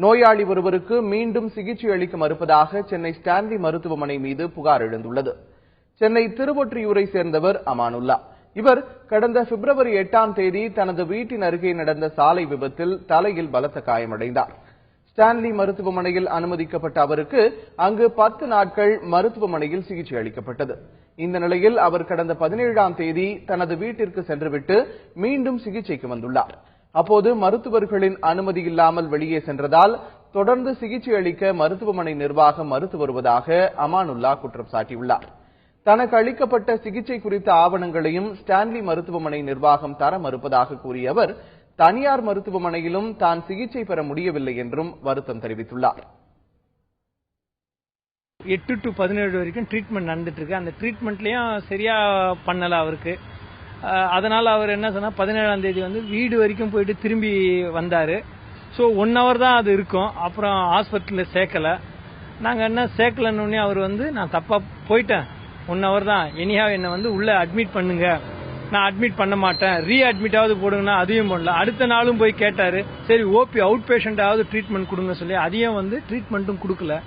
நோயாளி ஒருவருக்கு மீண்டும் சிகிச்சை அளிக்க மறுப்பதாக சென்னை ஸ்டான்லி மருத்துவமனை மீது புகார் எழுந்துள்ளது. சென்னை திருவொற்றியூரை சேர்ந்தவர் அமானுல்லா. இவர் கடந்த பிப்ரவரி 8ஆம் தேதி தனது வீட்டின் அருகே நடந்த சாலை விபத்தில் தலையில் பலத்த காயமடைந்தார். ஸ்டான்லி மருத்துவமனையில் அனுமதிக்கப்பட்ட அவருக்கு அங்கு 10 நாட்கள் மருத்துவமனையில் சிகிச்சை அளிக்கப்பட்டது. இந்த நிலையில் அவர் கடந்த 17ஆம் தேதி தனது வீட்டிற்கு சென்றுவிட்டு மீண்டும் சிகிச்சைக்கு வந்துள்ளார். அப்போது மருத்துவர்களின் அனுமதி இல்லாமல் வெளியே சென்றதால் தொடர்ந்து சிகிச்சை அளிக்க மருத்துவமனை நிர்வாகம் மறுத்து வருவதாக அமானுல்லா குற்றம் சாட்டியுள்ளார். தனக்கு அளிக்கப்பட்ட சிகிச்சை குறித்த ஆவணங்களையும் ஸ்டான்லி மருத்துவமனை நிர்வாகம் தர மறுப்பதாக கூறிய அவர் தனியார் மருத்துவமனையிலும் தான் சிகிச்சை பெற முடியவில்லை என்றும் வருத்தம் தெரிவித்துள்ளார். 8 to 17 வரைக்கும் ட்ரீட்மெண்ட் நடந்துட்டு இருக்கு. அந்த ட்ரீட்மெண்ட்லயும் சரியா பண்ணல அவருக்கு. அதனால அவர் என்ன சொன்னா 17ஆம் தேதி வீடு வரைக்கும் போயிட்டு திரும்பி வந்தாரு. ஸோ 1 hour தான் அது இருக்கும். அப்புறம் ஹாஸ்பிட்டல்ல சேர்க்கல. நாங்க என்ன சேர்க்கலன்னு அவர் நான் தப்பா போயிட்டேன், 1 hour தான், எனியா என்ன உள்ள அட்மிட் பண்ணுங்க, நான் அட்மிட் பண்ண மாட்டேன், ரீஅட்மிட்டாவது போடுங்கன்னா அதையும் பண்ணல. அடுத்த நாளும் போய் கேட்டாரு. சரி ஓபி அவுட் பேஷண்டாவது ட்ரீட்மெண்ட் கொடுங்க சொல்லி அதையும் ட்ரீட்மெண்ட்டும் கொடுக்கல.